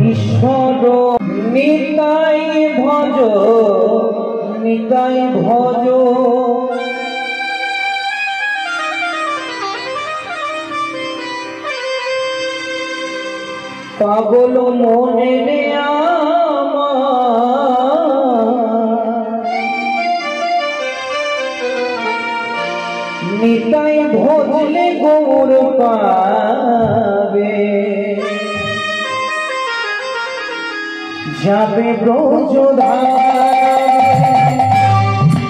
ঈশ্বর নিতাই ভজ নিতাই ভজ পাগল মনে রে নিতাই ভজলে গৌর পাবে যাবে ব্রজধাম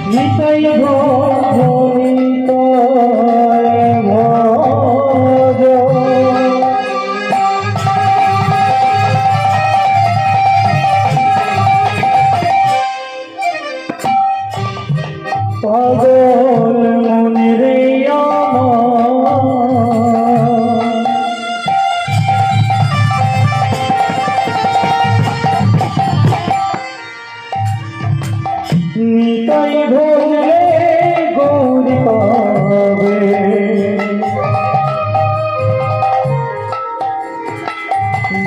নিতাই ভজ নিতাই ভজ পাগল মনে রে নিতাই ভজলে গৌর পাবে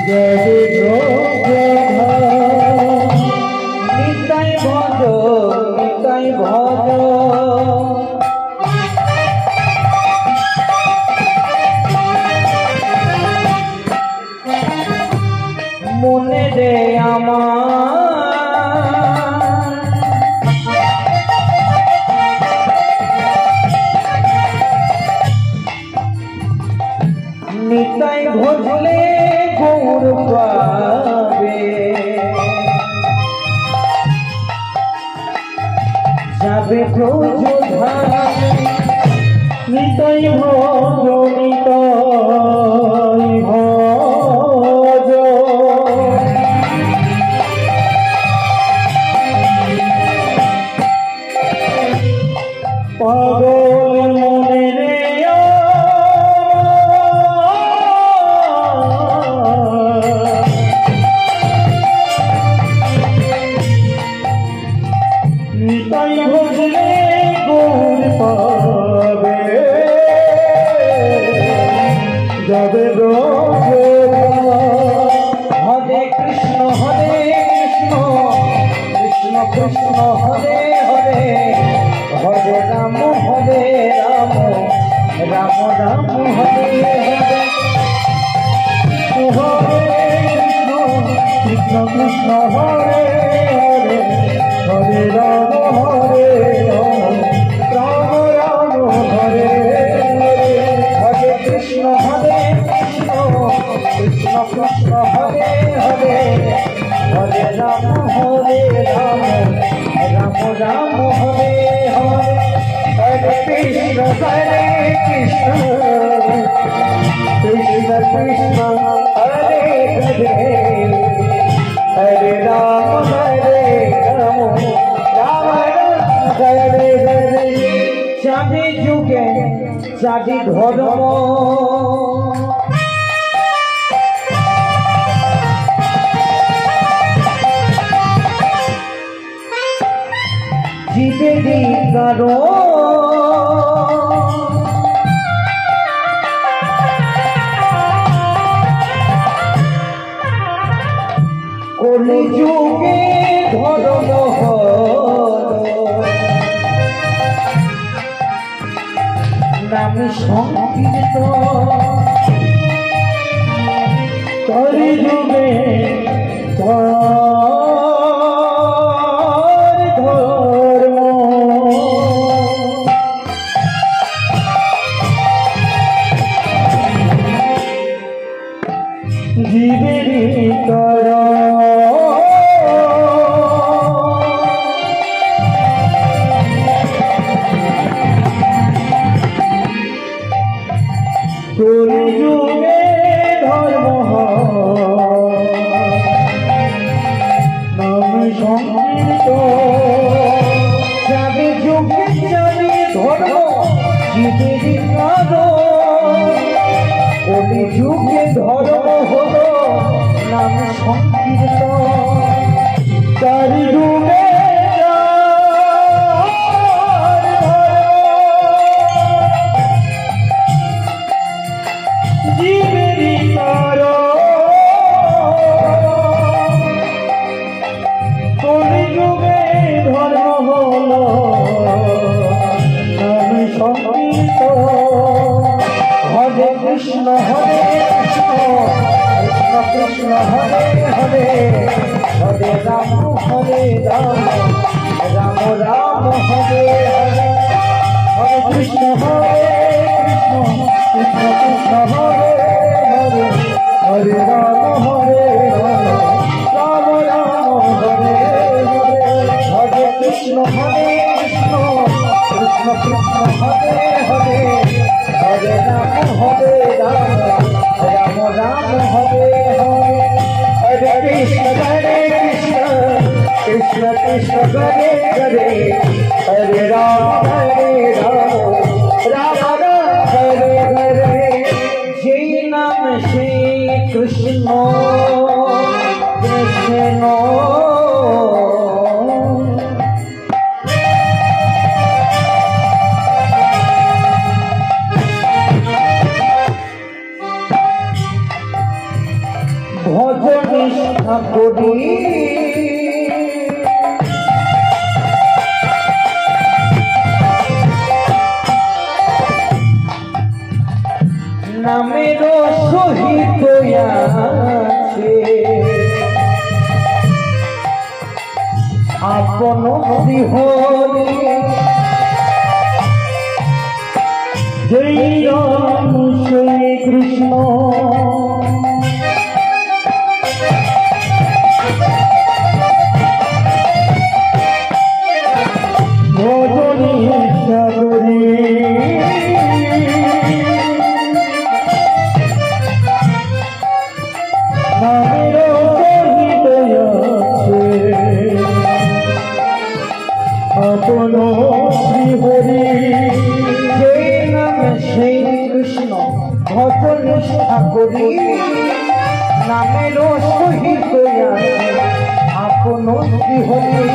যাবে নিতাই ভজ নিতাই ভজ মনে রে নিতাই ভজলে গৌর পাবে যাবে ব্রজধাম নিতাই ভজ নিতাই ভজ পাগল মনে রে নিতাই ভজলে গৌর পাবে যাবে হরে কৃষ্ণ কৃষ্ণ কৃষ্ণ হরে হরে হরে রাম রাম রাম রাম হরে হরে হরে কৃষ্ণ কৃষ্ণ হরে হরে হরে রাম রাম রাম হরে হরে কৃষ্ণ কৃষ্ণ কৃষ্ণ হরে হরে হরে রাম রাম রাম হরে হরে হরে কৃষ্ণ কৃষ্ণ কৃষ্ণ কৃষ্ণ হরে হরে হরে রাম রাম হরে হরে চাঁদি যুগে চাঁদি ধর্ম জীবেরই কারণ কলি যুগে ধর্ম নাম সংকীর্তন কলি যুগে জীবেরই কলিযুগে ধর্ম নাম সংকীর্তন যাবে যুগে যাবে ধর্ম জীবেরই কলিযুগে ধর্ম হলো নাম সংকীর্তন कृष्ण हरे हरे हरे राम राम राम हरे हरे हरे कृष्ण कृष्ण कृष्ण हरे हरे हरे राम राम राम हरे हरे हरे कृष्ण कृष्ण कृष्ण हरे हरे हरे राम राम राम हरे हरे हरे कृष्ण कृष्ण कृष्ण हरे हरे हरे राम राम राम हरे हरे जय नाम श्री कृष्ण कृष्ण ভজনিষ্ঠা করি নামের সহিত আছে আপন হরি জয় রাম শ্রী কৃষ্ণ ভজনিষ্ঠা করি নামের সহিত আপন হরি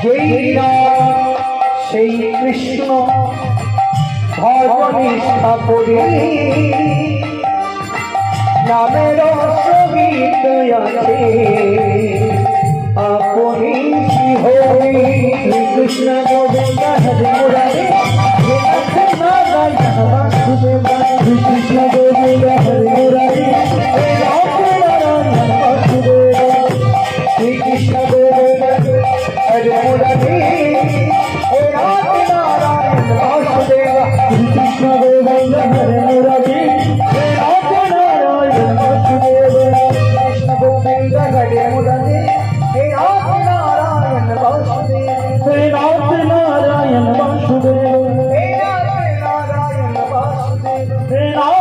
যেই নাম সেই কৃষ্ণ ভজনিষ্ঠা করি নামের সহিত আছে আপনি হরি কৃষ্ণ গোবিন্দ হরে Murari Krishna Govinda Hare Murari Krishna Govinda Hare Murari Krishna Govinda Hare Murari Krishna Govinda Hare Murari Narayan Vasudeva